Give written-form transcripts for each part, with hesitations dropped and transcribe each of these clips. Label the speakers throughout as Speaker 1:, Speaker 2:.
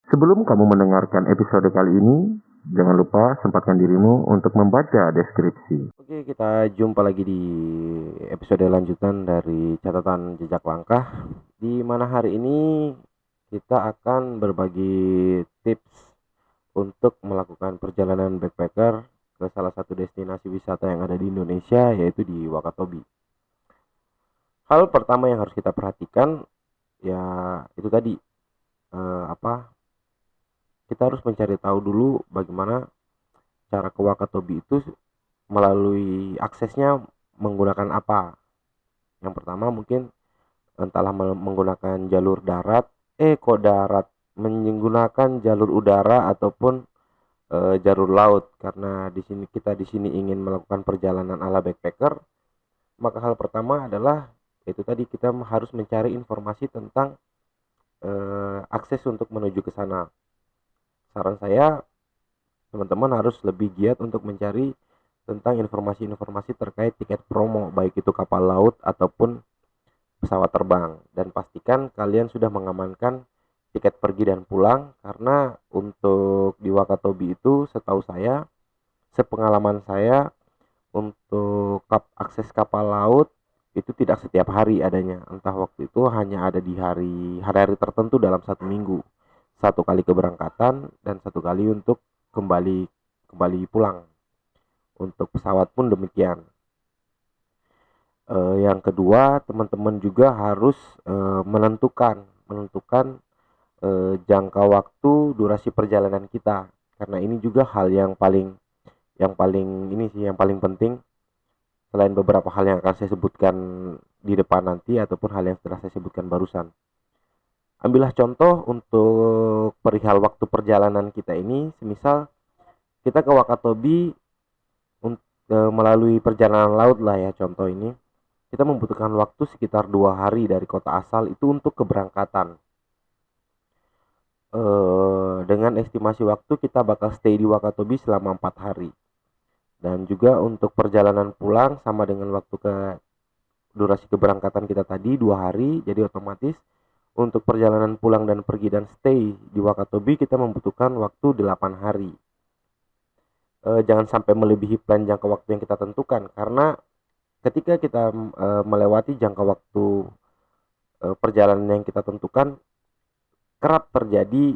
Speaker 1: Sebelum kamu mendengarkan episode kali ini, jangan lupa sempatkan dirimu untuk membaca deskripsi. Oke, kita jumpa lagi di episode lanjutan dari catatan jejak langkah, di mana hari ini kita akan berbagi tips untuk melakukan perjalanan backpacker ke salah satu destinasi wisata yang ada di Indonesia, yaitu di Wakatobi. Hal pertama yang harus kita perhatikan ya itu tadi, kita harus mencari tahu dulu bagaimana cara ke Wakatobi itu melalui aksesnya menggunakan apa. Yang pertama mungkin entahlah menggunakan jalur darat, menggunakan jalur udara ataupun jalur laut, karena di sini ingin melakukan perjalanan ala backpacker. Maka hal pertama adalah itu tadi, kita harus mencari informasi tentang akses untuk menuju ke sana. Saran saya, teman-teman harus lebih giat untuk mencari tentang informasi-informasi terkait tiket promo, baik itu kapal laut ataupun pesawat terbang. Dan pastikan kalian sudah mengamankan tiket pergi dan pulang, karena untuk di Wakatobi itu setahu saya, sepengalaman saya, untuk akses kapal laut itu tidak setiap hari adanya. Entah waktu itu hanya ada di hari-hari tertentu dalam satu minggu. Satu kali keberangkatan dan satu kali untuk kembali kembali pulang. Untuk pesawat pun demikian. Yang kedua, teman-teman juga harus menentukan jangka waktu durasi perjalanan kita, karena ini juga hal yang paling penting, selain beberapa hal yang akan saya sebutkan di depan nanti ataupun hal yang telah saya sebutkan barusan. Ambillah contoh untuk perihal waktu perjalanan kita ini. Semisal kita ke Wakatobi melalui perjalanan laut lah ya, contoh ini kita membutuhkan waktu sekitar 2 hari dari kota asal itu untuk keberangkatan. Dengan estimasi waktu kita bakal stay di Wakatobi selama 4 hari. Dan juga untuk perjalanan pulang sama dengan durasi keberangkatan kita tadi 2 hari, jadi otomatis untuk perjalanan pulang dan pergi dan stay di Wakatobi kita membutuhkan waktu 8 hari. Jangan sampai melebihi plan jangka waktu yang kita tentukan, karena ketika kita melewati jangka waktu perjalanan yang kita tentukan, kerap terjadi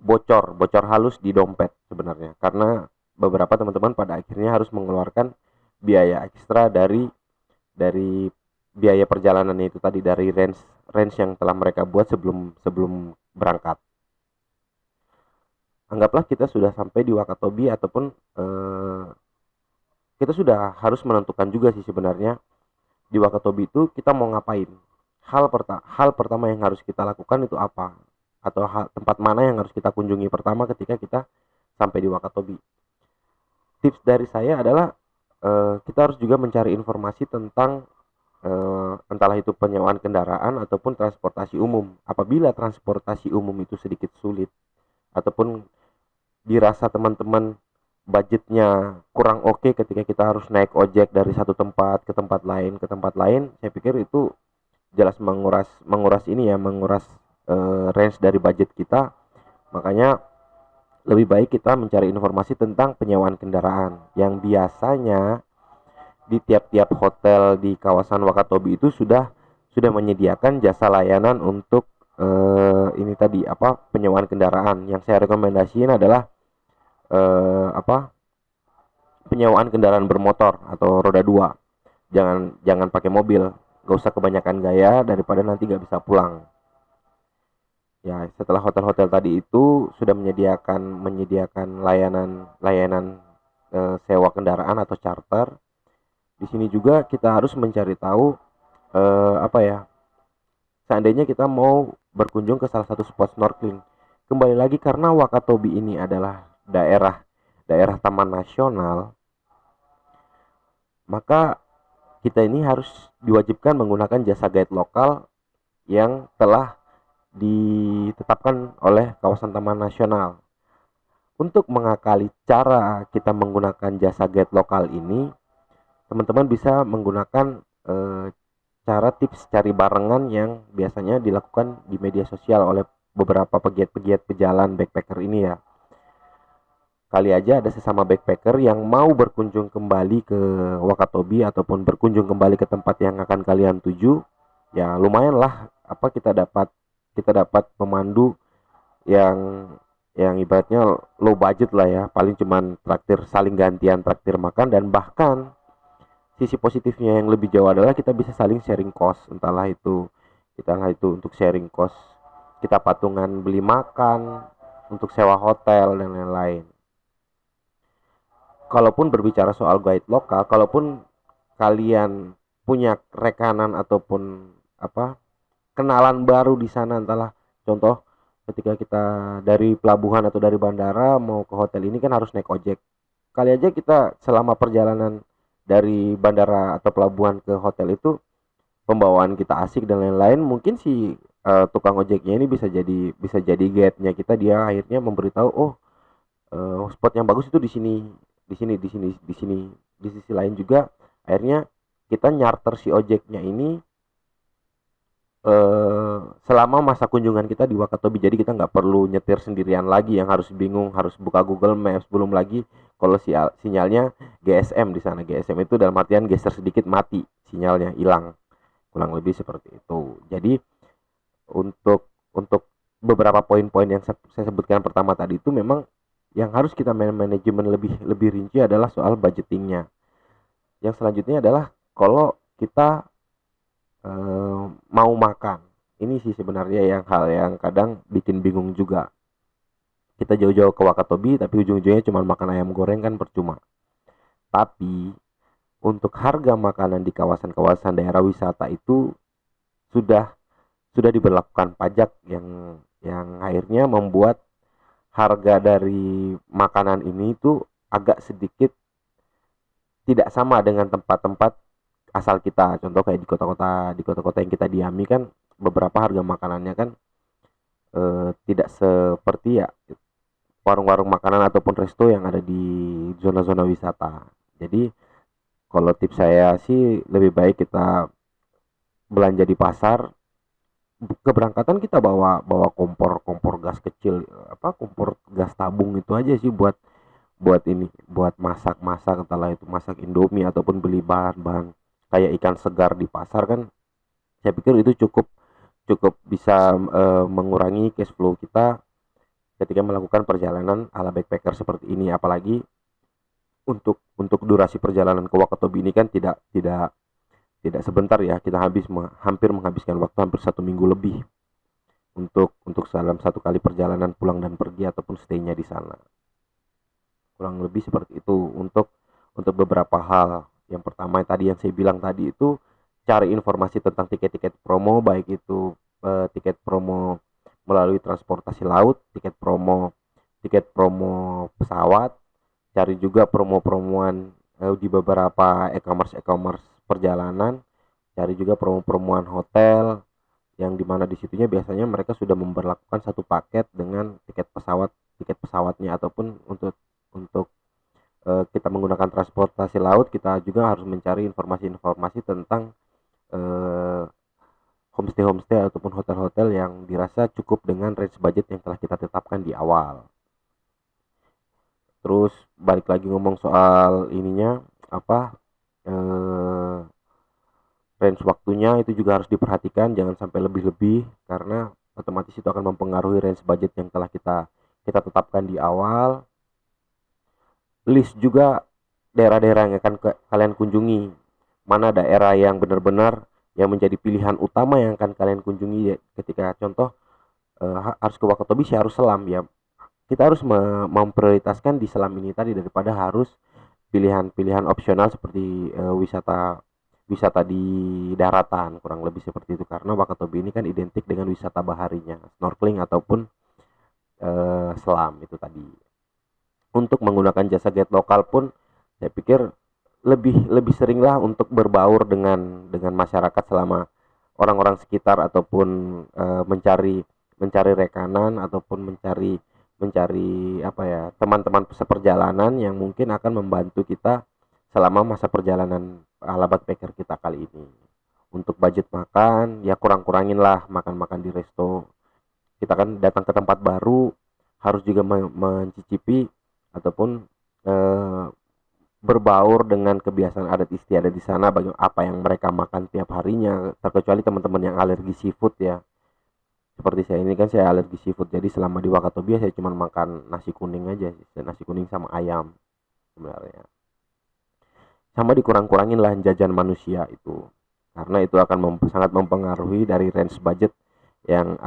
Speaker 1: bocor halus di dompet sebenarnya, karena beberapa teman-teman pada akhirnya harus mengeluarkan biaya ekstra dari biaya perjalanannya itu tadi, dari range yang telah mereka buat sebelum berangkat. Anggaplah kita sudah sampai di Wakatobi, ataupun kita sudah harus menentukan juga sih sebenarnya di Wakatobi itu kita mau ngapain. Hal pertama yang harus kita lakukan itu apa, atau tempat mana yang harus kita kunjungi pertama ketika kita sampai di Wakatobi. Tips dari saya adalah kita harus juga mencari informasi tentang entahlah itu penyewaan kendaraan ataupun transportasi umum. Apabila transportasi umum itu sedikit sulit ataupun dirasa teman-teman budgetnya kurang oke ketika kita harus naik ojek dari satu tempat ke tempat lain, saya pikir itu jelas menguras range dari budget kita. Makanya lebih baik kita mencari informasi tentang penyewaan kendaraan, yang biasanya di tiap-tiap hotel di kawasan Wakatobi itu sudah menyediakan jasa layanan untuk penyewaan kendaraan. Yang saya rekomendasiin adalah penyewaan kendaraan bermotor atau roda 2. Jangan pakai mobil, gak usah kebanyakan gaya daripada nanti gak bisa pulang. Ya, setelah hotel-hotel tadi itu sudah menyediakan layanan sewa kendaraan atau charter. Di sini juga kita harus mencari tahu seandainya kita mau berkunjung ke salah satu spot snorkeling. Kembali lagi, karena Wakatobi ini adalah daerah taman nasional, maka kita ini harus diwajibkan menggunakan jasa guide lokal yang telah ditetapkan oleh kawasan taman nasional. Untuk mengakali cara kita menggunakan jasa guide lokal ini, teman-teman bisa menggunakan cara tips cari barengan yang biasanya dilakukan di media sosial oleh beberapa pegiat-pegiat pejalan backpacker ini ya. Kali aja ada sesama backpacker yang mau berkunjung kembali ke Wakatobi ataupun berkunjung kembali ke tempat yang akan kalian tuju. Ya lumayan lah, apa kita dapat pemandu yang ibaratnya low budget lah ya, paling cuman traktir, saling gantian traktir makan. Dan bahkan sisi positifnya yang lebih jauh adalah kita bisa saling sharing cost, entahlah itu untuk sharing cost, kita patungan beli makan, untuk sewa hotel dan lain-lain. Kalaupun berbicara soal guide lokal, kalaupun kalian punya rekanan ataupun apa, kenalan baru di sana, entahlah contoh ketika kita dari pelabuhan atau dari bandara mau ke hotel ini kan harus naik ojek. Kali aja kita selama perjalanan dari bandara atau pelabuhan ke hotel itu pembawaan kita asik dan lain-lain, mungkin si tukang ojeknya ini bisa jadi guide-nya kita. Dia akhirnya memberitahu, oh, spot yang bagus itu di sini, di sini, di sini, di sini. Di sisi lain juga akhirnya kita nyarter si ojeknya ini selama masa kunjungan kita di Wakatobi. Jadi kita nggak perlu nyetir sendirian lagi yang harus bingung harus buka Google Maps. Belum lagi kalau sinyalnya GSM di sana. GSM itu dalam artian geser sedikit mati, sinyalnya hilang, kurang lebih seperti itu. Jadi untuk beberapa poin-poin yang saya sebutkan pertama tadi itu memang yang harus kita manajemen lebih lebih rinci adalah soal budgetingnya. Yang selanjutnya adalah kalau kita mau makan. Ini sih sebenarnya yang hal yang kadang bikin bingung juga. Kita jauh-jauh ke Wakatobi tapi ujung-ujungnya cuma makan ayam goreng kan percuma. Tapi untuk harga makanan di kawasan-kawasan daerah wisata itu sudah diberlakukan pajak yang akhirnya membuat harga dari makanan ini itu agak sedikit tidak sama dengan tempat-tempat asal kita. Contoh kayak di kota-kota yang kita diami kan beberapa harga makanannya kan tidak seperti ya warung-warung makanan ataupun resto yang ada di zona-zona wisata. Jadi kalau tips saya sih lebih baik kita belanja di pasar. Keberangkatan kita bawa bawa kompor gas kecil, apa, kompor gas tabung itu aja sih, buat buat masak-masak, entahlah itu masak Indomie ataupun beli bahan-bahan kayak ikan segar di pasar kan. Saya pikir itu cukup cukup bisa mengurangi cash flow kita ketika melakukan perjalanan ala backpacker seperti ini. Apalagi untuk durasi perjalanan ke Wakatobi ini kan tidak sebentar ya. Kita hampir menghabiskan waktu hampir 1 minggu lebih untuk dalam satu kali perjalanan pulang dan pergi ataupun stay-nya di sana. Kurang lebih seperti itu untuk beberapa hal. Yang pertama tadi yang saya bilang tadi itu cari informasi tentang tiket-tiket promo, baik itu tiket promo melalui transportasi laut, tiket promo pesawat, cari juga promo-promoan di beberapa e-commerce perjalanan, cari juga promo-promoan hotel yang dimana disitunya biasanya mereka sudah memberlakukan satu paket dengan tiket pesawatnya. Ataupun untuk kita menggunakan transportasi laut, kita juga harus mencari informasi-informasi tentang homestay ataupun hotel-hotel yang dirasa cukup dengan range budget yang telah kita tetapkan di awal. Terus balik lagi ngomong soal ininya, apa, range waktunya itu juga harus diperhatikan, jangan sampai lebih-lebih karena otomatis itu akan mempengaruhi range budget yang telah kita tetapkan di awal. List juga daerah-daerah yang akan kalian kunjungi, mana daerah yang benar-benar yang menjadi pilihan utama yang akan kalian kunjungi. Ketika contoh harus ke Wakatobi sih harus selam ya, kita harus memprioritaskan di selam ini tadi daripada harus pilihan-pilihan opsional seperti wisata di daratan, kurang lebih seperti itu. Karena Wakatobi ini kan identik dengan wisata baharinya, snorkeling ataupun selam itu tadi. Untuk menggunakan jasa guide lokal pun saya pikir lebih seringlah untuk berbaur dengan masyarakat selama orang-orang sekitar, ataupun mencari rekanan ataupun mencari apa ya, teman-teman seperjalanan yang mungkin akan membantu kita selama masa perjalanan ala backpacker kita kali ini. Untuk budget makan ya kurang-kurangin lah makan-makan di resto, kita kan datang ke tempat baru harus juga mencicipi ataupun eh, berbaur dengan kebiasaan adat istiadat di sana, apa yang mereka makan tiap harinya, terkecuali teman-teman yang alergi seafood ya. Seperti saya ini kan saya alergi seafood, jadi selama di Wakatobi saya cuma makan nasi kuning aja sih, nasi kuning sama ayam sebenarnya. Sama dikurang-kurangin lah jajan manusia itu, karena itu akan sangat mempengaruhi dari range budget yang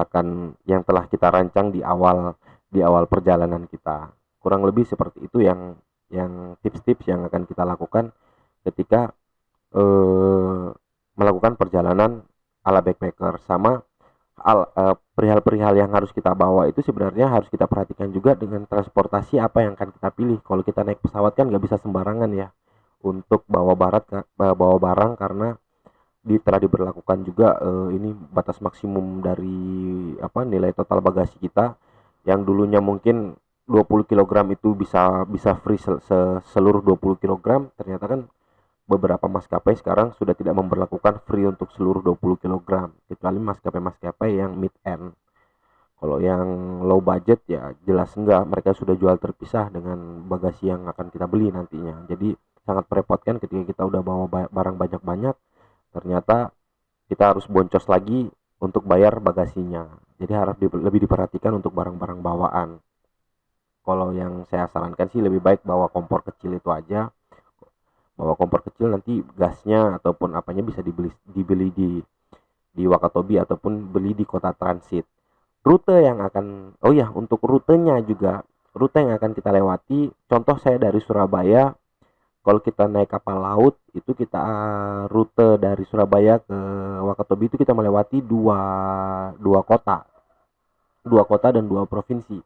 Speaker 1: telah kita rancang di awal perjalanan kita. Kurang lebih seperti itu yang tips-tips yang akan kita lakukan ketika melakukan perjalanan ala backpacker. Sama perihal-perihal yang harus kita bawa itu sebenarnya harus kita perhatikan juga dengan transportasi apa yang akan kita pilih. Kalau kita naik pesawat kan nggak bisa sembarangan ya untuk bawa barang, karena telah diberlakukan juga ini batas maksimum dari nilai total bagasi kita, yang dulunya mungkin 20 kg itu bisa free seluruh 20 kg. Ternyata kan beberapa maskapai sekarang sudah tidak memberlakukan free untuk seluruh 20 kg, kecuali maskapai-maskapai yang mid end. Kalau yang low budget ya jelas enggak, mereka sudah jual terpisah dengan bagasi yang akan kita beli nantinya. Jadi sangat merepotkan ketika kita udah bawa barang banyak-banyak, ternyata kita harus boncos lagi untuk bayar bagasinya. Jadi harus lebih diperhatikan untuk barang-barang bawaan. Kalau yang saya sarankan sih lebih baik bawa kompor kecil itu aja. Bawa kompor kecil, nanti gasnya ataupun apanya bisa dibeli di Wakatobi ataupun beli di kota transit. Rute yang akan untuk rutenya juga, rute yang akan kita lewati, contoh saya dari Surabaya, kalau kita naik kapal laut itu kita rute dari Surabaya ke Wakatobi itu kita melewati dua kota dan dua provinsi.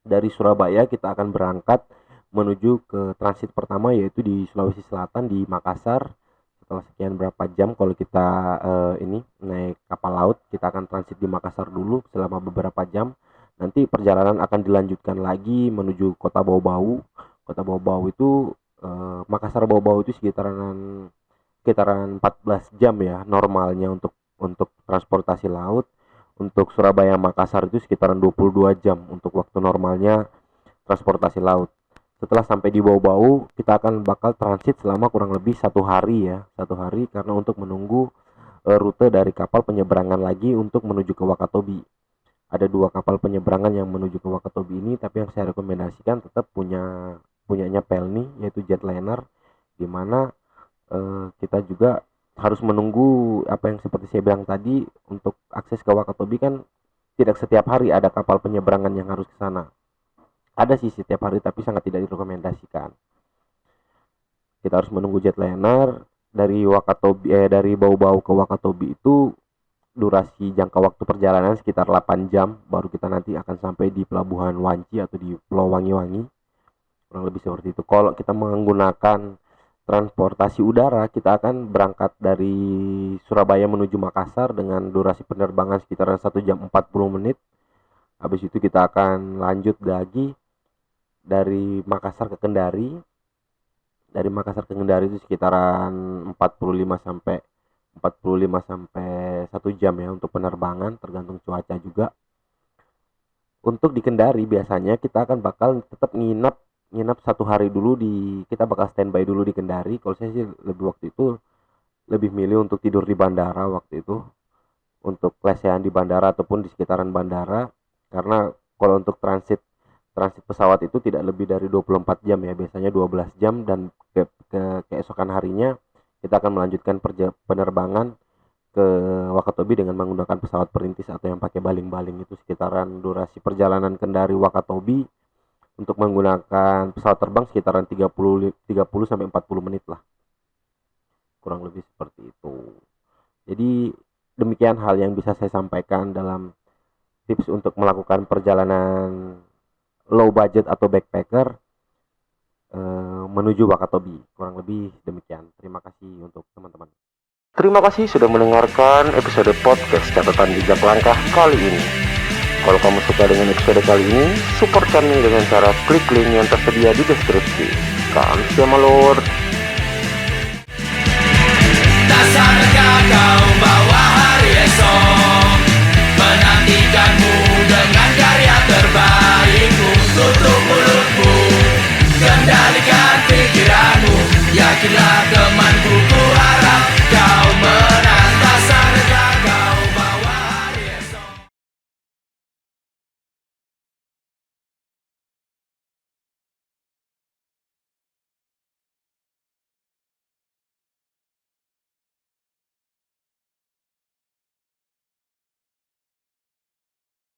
Speaker 1: Dari Surabaya kita akan berangkat menuju ke transit pertama, yaitu di Sulawesi Selatan di Makassar. Setelah sekian berapa jam, kalau kita naik kapal laut, kita akan transit di Makassar dulu selama beberapa jam. Nanti perjalanan akan dilanjutkan lagi menuju kota Bau-Bau. Kota Bau-Bau itu Makassar Bau-Bau itu sekitaran 14 jam ya normalnya untuk transportasi laut. Untuk Surabaya Makassar itu sekitaran 22 jam untuk waktu normalnya transportasi laut. Setelah sampai di Bau-Bau, kita akan bakal transit selama kurang lebih 1 hari ya, 1 hari, karena untuk menunggu rute dari kapal penyeberangan lagi untuk menuju ke Wakatobi. Ada 2 kapal penyeberangan yang menuju ke Wakatobi ini, tapi yang saya rekomendasikan tetap punyanya Pelni, yaitu jetliner, di mana kita juga harus menunggu apa yang seperti saya bilang tadi. Untuk akses ke Wakatobi kan tidak setiap hari ada kapal penyeberangan yang harus ke sana. Ada sih setiap hari, tapi sangat tidak direkomendasikan. Kita harus menunggu jetliner dari dari Bau-Bau ke Wakatobi. Itu durasi jangka waktu perjalanan sekitar 8 jam, baru kita nanti akan sampai di Pelabuhan Wanci atau di Pulau Wangi-Wangi. Kurang lebih seperti itu. Kalau kita menggunakan transportasi udara, kita akan berangkat dari Surabaya menuju Makassar dengan durasi penerbangan sekitar 1 jam 40 menit. Habis itu kita akan lanjut lagi dari Makassar ke Kendari. Dari Makassar ke Kendari itu sekitaran 45 sampai 1 jam ya untuk penerbangan, tergantung cuaca juga. Untuk di Kendari biasanya kita akan bakal tetap nginap 1 hari dulu kita bakal standby dulu di Kendari. Kalau saya sih waktu itu lebih milih untuk tidur di bandara waktu itu, untuk lesehan di bandara ataupun di sekitaran bandara, karena kalau untuk transit pesawat itu tidak lebih dari 24 jam ya, biasanya 12 jam, dan keesokan harinya kita akan melanjutkan penerbangan ke Wakatobi dengan menggunakan pesawat perintis atau yang pakai baling-baling. Itu sekitaran durasi perjalanan Kendari Wakatobi untuk menggunakan pesawat terbang sekitaran 30 sampai 40 menit lah. Kurang lebih seperti itu. Jadi demikian hal yang bisa saya sampaikan dalam tips untuk melakukan perjalanan low budget atau backpacker menuju Wakatobi. Kurang lebih demikian. Terima kasih untuk teman-teman. Terima kasih sudah mendengarkan episode podcast catatan jejak langkah kali ini. Kalau kamu suka dengan episode kali ini, support kami dengan cara klik link yang tersedia di deskripsi. Salam Lord.